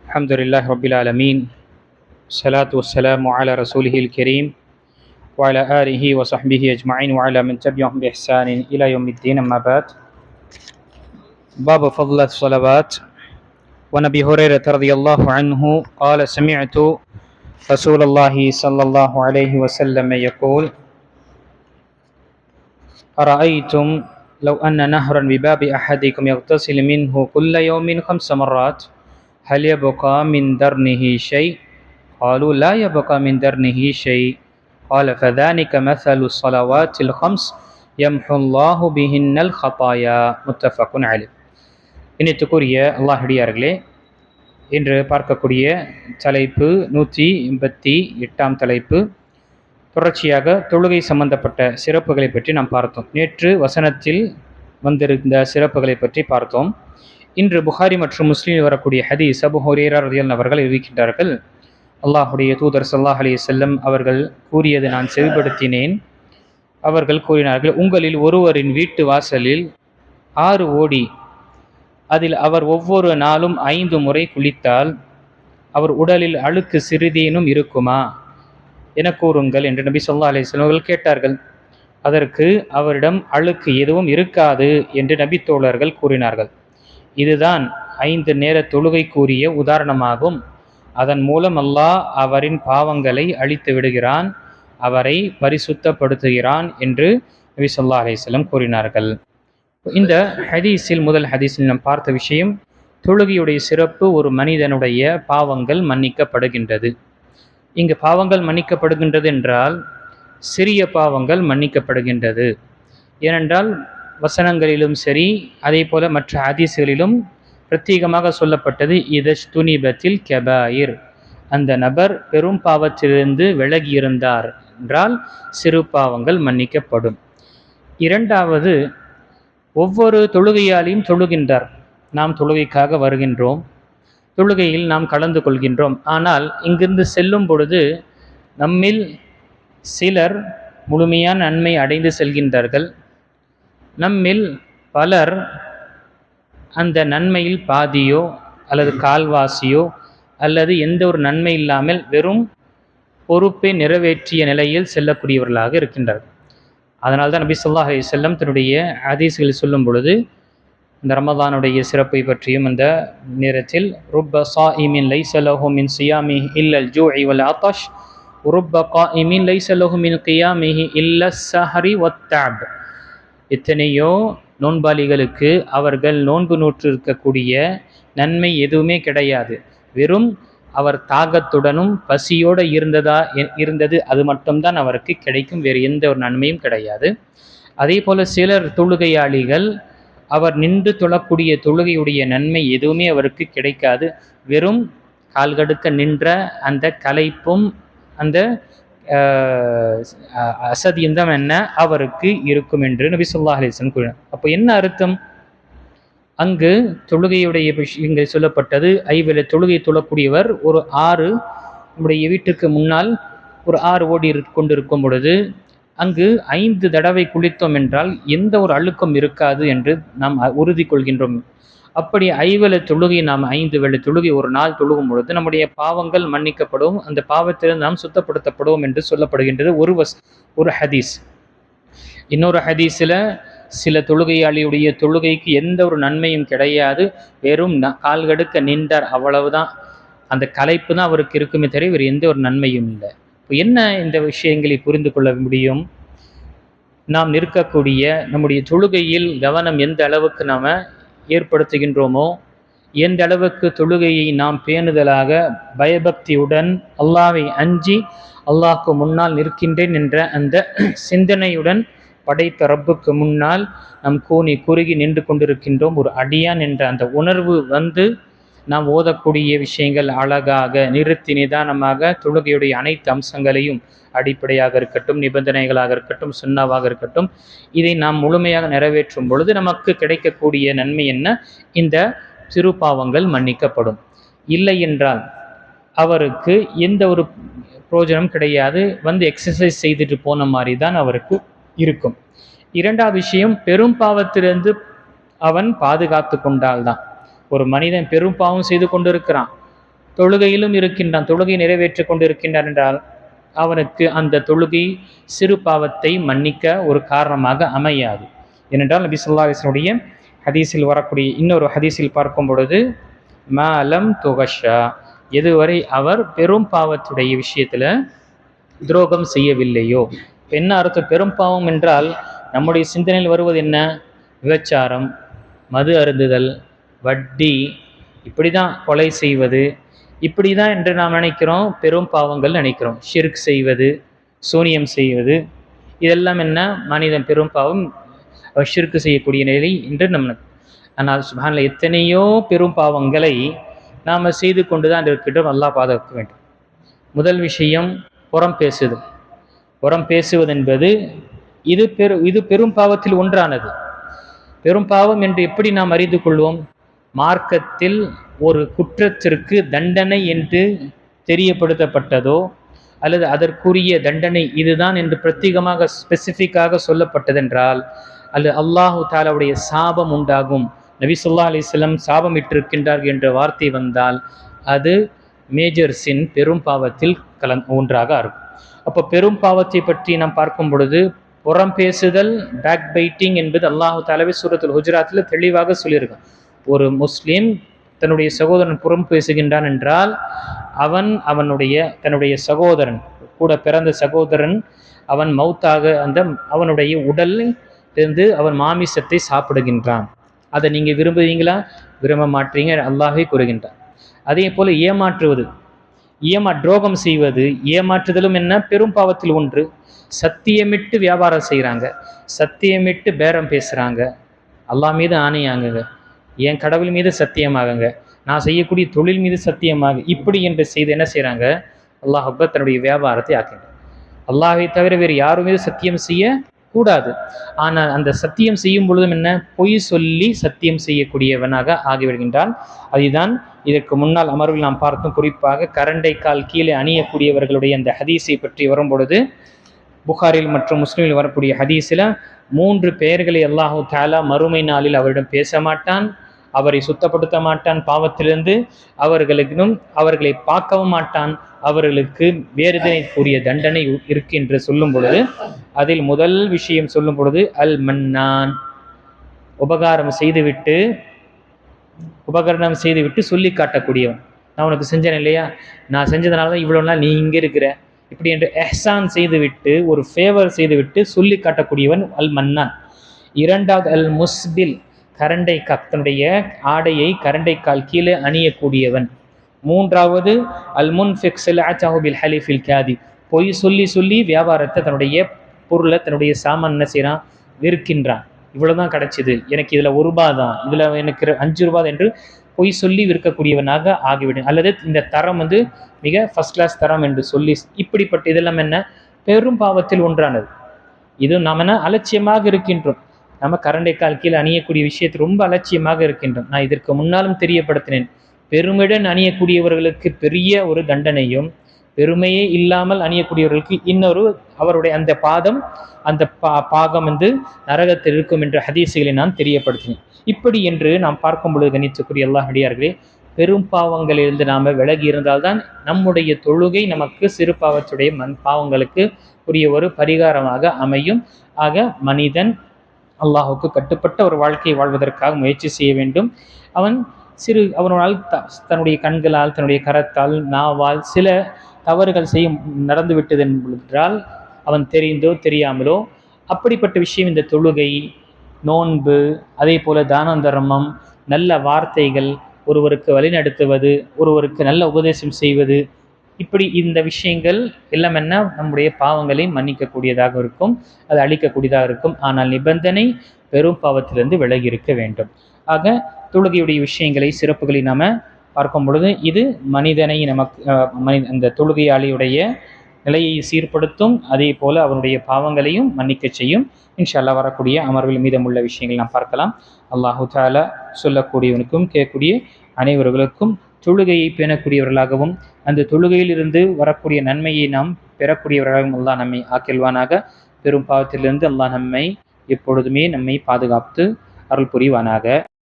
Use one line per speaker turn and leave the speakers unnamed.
الحمد لله رب العالمين. الصلاة والسلام على رسوله الكريم وعلى آله وصحبه أجمعين وعلى من تبعهم بإحسان إلى يوم الدين. أما بعد. باب فضل الصلوات. ونبي هريرة رضي الله عنه قال سمعت رسول الله صلى الله عليه وسلم يقول: أرأيتم لو أن نهرا بباب أحدكم يغتسل منه كل يوم 5 مرات هل يبقى من درنه شيء؟ قالوا لا يبقى من درنه شيء. قال فذلك مثل الصلوات الخمس يمحو الله بهن الخطايا. متفق عليه. இனித்துக்குரிய அல்லாஹ்டியார்களே, இன்று பார்க்கக்கூடிய தலைப்பு 188 தலைப்பு. தொடர்ச்சியாக தொழுகை சம்பந்தப்பட்ட சிறப்புகளை பற்றி நாம் பார்த்தோம். நேற்று வசனத்தில் வந்திருந்த சிறப்புகளை பற்றி பார்த்தோம். இன்று புகாரி மற்றும் முஸ்லீமில் வரக்கூடிய ஹதீஸ் அபூ ஹுரைரா ரலியல்லாஹு அவர்கள் அறிவிக்கின்றார்கள், அல்லாஹுடைய தூதர் ஸல்லல்லாஹு அலைஹி வஸல்லம் அவர்கள் கூறியது நான் செவிப்படுத்தினேன். அவர்கள் கூறினார்கள், உங்களில் ஒருவரின் வீட்டு வாசலில் 6 ஓடி, அதில் அவர் ஒவ்வொரு நாளும் 5 முறை குளித்தால் அவர் உடலில் அழுக்கு சிறிதேனும் இருக்குமா என கூறுங்கள் என்று நபி ஸல்லல்லாஹு அலைஹி வஸல்லம் அவர்கள் கேட்டார்கள். அதற்கு அவரிடம் அழுக்கு எதுவும் இருக்காது என்று நபி தோழர்கள் கூறினார்கள். இதுதான் 5 நேர தொழுகை கூறிய உதாரணமாகும். அதன் மூலம் அல்லாஹ் அவரின் பாவங்களை அழித்து விடுகிறான், அவரை பரிசுத்தப்படுத்துகிறான் என்று நபி ஸல்லல்லாஹு அலைஹி வஸல்லம் கூறினார்கள். இந்த ஹதீஸில் முதல் ஹதீஸில் நாம் பார்த்த விஷயம், தொழுகையுடைய சிறப்பு. ஒரு மனிதனுடைய பாவங்கள் மன்னிக்கப்படுகின்றது. இங்கு பாவங்கள் மன்னிக்கப்படுகின்றது என்றால் சிறிய பாவங்கள் மன்னிக்கப்படுகின்றது. ஏனென்றால் வசனங்களிலும் சரி, அதே போல மற்ற ஹதீஸ்களிலும் பிரத்யேகமாக சொல்லப்பட்டது, இதஜ்துனிபத்தில் கபாயிர், அந்த நபர் பெரும் பாவத்திலிருந்து விலகி இருந்தார் என்றால் சிறு பாவங்கள் மன்னிக்கப்படும். இரண்டாவது, ஒவ்வொரு தொழுகையாலையும் தொழுகின்றார். நாம் தொழுகைக்காக வருகின்றோம், தொழுகையில் நாம் கலந்து கொள்கின்றோம். ஆனால் இங்கிருந்து செல்லும் பொழுது நம்மில் சிலர் முழுமையான நன்மை அடைந்து செல்கின்றார்கள். நம்மில் பலர் அந்த நன்மையில் பாதியோ அல்லது கால்வாசியோ அல்லது எந்த ஒரு நன்மை இல்லாமல் வெறும் பொறுப்பை நிறைவேற்றிய நிலையில் செல்லக்கூடியவர்களாக இருக்கின்றார்கள். அதனால்தான் நபி ஸல்லல்லாஹு அலைஹி வஸல்லம் தன்னுடைய ஹதீஸ்களில் சொல்லும் பொழுது இந்த ரமதானுடைய சிறப்பை பற்றியும் அந்த நேரத்தில், ருப்ப ஸாயிமின் லைஸ லஹு மின் ஸியாமிஹி இல்லல் ஜூஇ வல் அத்தஷ் ருப்ப காயிமின் லைஸ லஹு மின் கியாமிஹி இல்லஸ் ஸஹரி வத்தஅப், எத்தனையோ நோன்பாளிகளுக்கு அவர்கள் நோன்பு நூற்றிருக்கக்கூடிய நன்மை எதுவுமே கிடையாது, வெறும் அவர் தாகத்துடனும் பசியோடு இருந்தது அது மட்டும்தான் அவருக்கு கிடைக்கும், வேறு எந்த ஒரு நன்மையும் கிடையாது. அதே போல சிலர் தொழுகையாளிகள், அவர் நின்று தொழக்கூடிய தொழுகையுடைய நன்மை எதுவுமே அவருக்கு கிடைக்காது, வெறும் கால்கடுக்க நின்ற அந்த களைப்பும் அந்த அசதியும் தான் என்ன அவருக்கு இருக்கும் என்று நபி ஸல்லல்லாஹு அலைஹி வஸல்லம் கூறினார். அப்போ என்ன அர்த்தம்? அங்கு தொழுகையுடைய விஷயங்கள் சொல்லப்பட்டது. ஐவேளை தொழுகை தொழக்கூடியவர் ஒரு 6 நம்முடைய வீட்டுக்கு முன்னால் ஒரு 6 ஓடி கொண்டிருக்கும் பொழுது அங்கு 5 தடவை குளித்தோம் என்றால் எந்த ஒரு அழுக்கம் இருக்காது என்று நாம் உறுதி கொள்கின்றோம். அப்படி ஐவேளை தொழுகை, நாம் 5 வேளை தொழுகை ஒரு நாள் தொழுகும் பொழுது நம்முடைய பாவங்கள் மன்னிக்கப்படும், அந்த பாவத்திலிருந்து நாம் சுத்தப்படுத்தப்படுவோம் என்று சொல்லப்படுகின்றது ஒரு ஹதீஸ். இன்னொரு ஹதீஸில், சில தொழுகையாளியுடைய தொழுகைக்கு எந்த ஒரு நன்மையும் கிடையாது, வெறும் கால்கடுக்க நின்றார், அவ்வளவுதான், அந்த களைப்பு தான் அவருக்கு இருக்குமே தவிர வேறு எந்த ஒரு நன்மையும் இல்லை. இப்போ என்ன இந்த விஷயங்களை புரிந்து கொள்ள முடியும்? நாம் நிற்கக்கூடிய நம்முடைய தொழுகையில் கவனம் எந்த அளவுக்கு நாம் ஏற்படுத்துகின்றோமோ, எந்த அளவுக்கு தொழுகையை நாம் பேணுதலாக பயபக்தியுடன் அல்லாஹ்வை அஞ்சி அல்லாஹ்க்கு முன்னால் நிற்கின்றேன் என்ற அந்த சிந்தனையுடன் படைத்த ரப்புக்கு முன்னால் நாம் கூனி குறுகி நின்று கொண்டிருக்கின்றோம், ஒரு அடியான் என்ற அந்த உணர்வு வந்து நாம் ஓதக்கூடிய விஷயங்கள் அழகாக நிறுத்தி நிதானமாக தொழுகையுடைய அனைத்து அம்சங்களையும், அடிப்படையாக இருக்கட்டும், நிபந்தனைகளாக இருக்கட்டும், சுன்னாவாக இருக்கட்டும், இதை நாம் முழுமையாக நிறைவேற்றும் பொழுது நமக்கு கிடைக்கக்கூடிய நன்மை என்ன? இந்த சிறு பாவங்கள் மன்னிக்கப்படும். இல்லை என்றால் அவருக்கு எந்த ஒரு பிரயோஜனம் கிடையாது, வந்து எக்ஸசைஸ் செய்துட்டு போன மாதிரி தான் அவருக்கு இருக்கும். இரண்டாவது விஷயம், பெரும் பாவத்திலிருந்து அவன் பாதுகாத்து கொண்டால்தான். ஒரு மனிதன் பெரும் பாவம் செய்து கொண்டிருக்கிறான், தொழுகையிலும் இருக்கின்றான், தொழுகை நிறைவேற்றிக் கொண்டு இருக்கின்றான் என்றால் அவனுக்கு அந்த தொழுகை சிறு பாவத்தை மன்னிக்க ஒரு காரணமாக அமையாது. ஏனென்றால் நபி ஸல்லல்லாஹு அலைஹி வஸல்லம் உடைய ஹதீஸில் வரக்கூடிய இன்னொரு ஹதீஸில் பார்க்கும் பொழுது மாலம் துகஷா, எதுவரை அவர் பெரும் பாவத்துடைய விஷயத்தில் துரோகம் செய்யவில்லையோ. என்ன அர்த்தம்? பெரும் பாவம் என்றால் நம்முடைய சிந்தனையில் வருவது என்ன? விபச்சாரம், மது அருந்துதல், வட்டி, இப்படி தான் கொலை செய்வது, இப்படி தான் என்று நாம் நினைக்கிறோம், பெரும் பாவங்கள் நினைக்கிறோம். ஷிர்க் செய்வது, சூனியம் செய்வது, இதெல்லாம் என்ன? மனிதன் பெரும் பாவம், ஷிர்க் செய்யக்கூடிய நிலை என்று நம்ம. ஆனால் சுப்ஹானல்லாஹ், எத்தனையோ பெரும் பாவங்களை நாம் செய்து கொண்டு தான் இருக்கின்றோம். அல்லாஹ் பாதுகாக்க வேண்டும். முதல் விஷயம் புறம் பேசுதல். புறம் பேசுவது என்பது இது பெரும் பாவத்தில் ஒன்றானது. பெரும் பாவம் என்று எப்படி நாம் அறிந்து கொள்வோம்? மார்க்கத்தில் ஒரு குற்றத்திற்கு தண்டனை என்று தெரியப்படுத்தப்பட்டதோ அல்லது அதற்குரிய தண்டனை இதுதான் என்று பிரத்யேகமாக ஸ்பெசிஃபிக்காக சொல்லப்பட்டதென்றால், அல்லது அல்லாஹு தாலாவுடைய சாபம் உண்டாகும், நபி ஸல்லல்லாஹு அலைஹி வஸல்லம் சாபம் இட்டிருக்கின்றார் என்ற வார்த்தை வந்தால் அது மேஜர் சின், பெரும் பாவத்தில் ஒன்றாக இருக்கும். அப்போ பெரும் பாவத்தை பற்றி நாம் பார்க்கும் பொழுது புறம் பேசுதல், பேக் பைட்டிங் என்பது அல்லாஹு தாலாவே சூரத்துல் ஹுஜராத்தில் தெளிவாக சொல்லியிருக்கான். ஒரு முஸ்லீம் தன்னுடைய சகோதரன் புறம் பேசுகின்றான் என்றால் தன்னுடைய சகோதரன், கூட பிறந்த சகோதரன், அவன் மௌத்தாக அவனுடைய உடலில் இருந்து அவன் மாமிசத்தை சாப்பிடுகின்றான். அதை நீங்கள் விரும்புவீங்களா? விரும்ப மாட்டீங்க, அல்லாஹ்வே கூறுகின்றான். அதே போல் ஏமாற்றுவது, துரோகம் செய்வது, ஏமாற்றுதலும் என்ன? பெரும் பாவத்தில் ஒன்று. சத்தியமிட்டு வியாபாரம் செய்கிறாங்க, சத்தியமிட்டு பேரம் பேசுகிறாங்க, அல்லாஹ் மீது ஆணையாகுங்க, என் கடவுள் மீது சத்தியமாகுங்க, நான் செய்யக்கூடிய தொழில் மீது சத்தியமாக, இப்படி என்று செய்து என்ன செய்கிறாங்க? அல்லாஹ் அக்பர், தன்னுடைய வியாபாரத்தை ஆக்குங்க. அல்லாஹை தவிர வேறு யாரும் மீது சத்தியம் செய்ய கூடாது. ஆனால் அந்த சத்தியம் செய்யும் பொழுதும் என்ன? பொய் சொல்லி சத்தியம் செய்யக்கூடியவனாக ஆகிவிடுகின்றான். அதுதான் இதற்கு முன்னால் அமர்வில் நாம் பார்த்தோம். குறிப்பாக கரண்டை கால் கீழே அணியக்கூடியவர்களுடைய அந்த ஹதீஸை பற்றி வரும் பொழுது, புகாரில் மற்றும் முஸ்லிமில் வரக்கூடிய ஹதீஸில் 3 பெயர்களை அல்லாஹு தாலா மறுமை நாளில் அவரிடம் பேச மாட்டான், அவரை சுத்தப்படுத்த மாட்டான் பாவத்திலிருந்து, அவர்களை பார்க்கவும் மாட்டான், அவர்களுக்கு வேறுதனைக்குரிய தண்டனை இருக்கு என்று சொல்லும் பொழுது, அதில் முதல் விஷயம் சொல்லும் பொழுது அல் மன்னான், உபகாரம் செய்துவிட்டு சொல்லி காட்டக்கூடியவன். நான் உனக்கு செஞ்சேன் இல்லையா, நான் செஞ்சதுனால தான் இவ்வளோ நாள் நீ இங்கே இருக்கிற, இப்படி என்று எஹ்சான் செய்துவிட்டு, ஒரு ஃபேவர் செய்துவிட்டு சொல்லி காட்டக்கூடியவன் அல் மன்னான். இரண்டாவது அல் முஸ்பில், தன்னுடைய ஆடையை கரண்டை கால் கீழே அணியக்கூடியவன். மூன்றாவது அல் முன்ஃபிக் ஸில்அத்தஹு பில் ஹலிஃபில் காதி, பொய் சொல்லி வியாபாரத்தை, தன்னுடைய பொருளை, தன்னுடைய சாமான் என்ன செய்கிறான்? விற்கின்றான். இவ்வளோதான் கிடச்சிது, எனக்கு இதில் ₹1 தான், இதில் எனக்கு ₹5 என்று பொய் சொல்லி விற்கக்கூடியவனாக ஆகிவிடும். அல்லது இந்த தரம் மிக ஃபஸ்ட் கிளாஸ் தரம் என்று சொல்லி, இப்படிப்பட்ட இதெல்லாம் என்ன? பெரும் பாவத்தில் ஒன்றானது. இது நாம் அலட்சியமாக இருக்கின்றோம். நம்ம கரண்டை கால் கீழே அணியக்கூடிய விஷயத்தை ரொம்ப அலட்சியமாக இருக்கின்றோம். நான் இதற்கு முன்னாலும் தெரியப்படுத்தினேன், பெருமையுடன் அணியக்கூடியவர்களுக்கு பெரிய ஒரு தண்டனையும், பெருமையே இல்லாமல் அணியக்கூடியவர்களுக்கு இன்னொரு அவருடைய அந்த பாகம் நரகத்தில் இருக்கும் என்ற ஹதீஸுகளை நான் தெரியப்படுத்தினேன். இப்படி என்று நாம் பார்க்கும் பொழுது கணித்துக்குரிய அல்லாஹ் அடியார்களே, பெரும் பாவங்களிலிருந்து நாம் விலகி இருந்தால்தான் நம்முடைய தொழுகை நமக்கு சிறு பாவத்துடைய பாவங்களுக்கு உரிய ஒரு பரிகாரமாக அமையும். ஆக மனிதன் அல்லாஹுக்கு கட்டுப்பட்ட ஒரு வாழ்க்கையை வாழ்வதற்காக முயற்சி செய்ய வேண்டும். அவனால் தன்னுடைய கண்களால், தன்னுடைய கரத்தால், நாவால் சில தவறுகள் நடந்து விட்டது என்றால், அவன் தெரிந்தோ தெரியாமலோ, அப்படிப்பட்ட விஷயம் இந்த தொழுகை, நோன்பு, அதே போல தானம் தர்மம், நல்ல வார்த்தைகள், ஒருவருக்கு வழிநடத்துவது, ஒருவருக்கு நல்ல உபதேசம் செய்வது, இப்படி இந்த விஷயங்கள் எல்லாம் என்ன? நம்முடைய பாவங்களை மன்னிக்கக்கூடியதாக இருக்கும், அது அழிக்கக்கூடியதாக இருக்கும். ஆனால் நிபந்தனை பெரும் பாவத்திலிருந்து விலகி இருக்க வேண்டும். ஆக தொழுகையுடைய விஷயங்களை, சிறப்புகளை நாம் பார்க்கும் பொழுது, இது மனிதனை அந்த தொழுகையாளியுடைய நிலையை சீர்படுத்தும், அதே போல் அவனுடைய பாவங்களையும் மன்னிக்க செய்யும். இன்ஷா அல்லாஹ் வரக்கூடிய அமர்வில் மீதமுள்ள விஷயங்கள் நாம் பார்க்கலாம். அல்லாஹு தஆலா சொல்லக்கூடியவனுக்கும் கேட்கக்கூடிய அனைவர்களுக்கும் தொழுகையை பேணக்கூடியவர்களாகவும், அந்த தொழுகையிலிருந்து வரக்கூடிய நன்மையை நாம் பெறக்கூடியவர்களாகவும் அல்லாஹ் நம்மை ஆக்கில்வானாக. பெரும் பாவத்திலிருந்து அல்லாஹ் எப்பொழுதுமே நம்மை பாதுகாத்து அருள் புரிவானாக.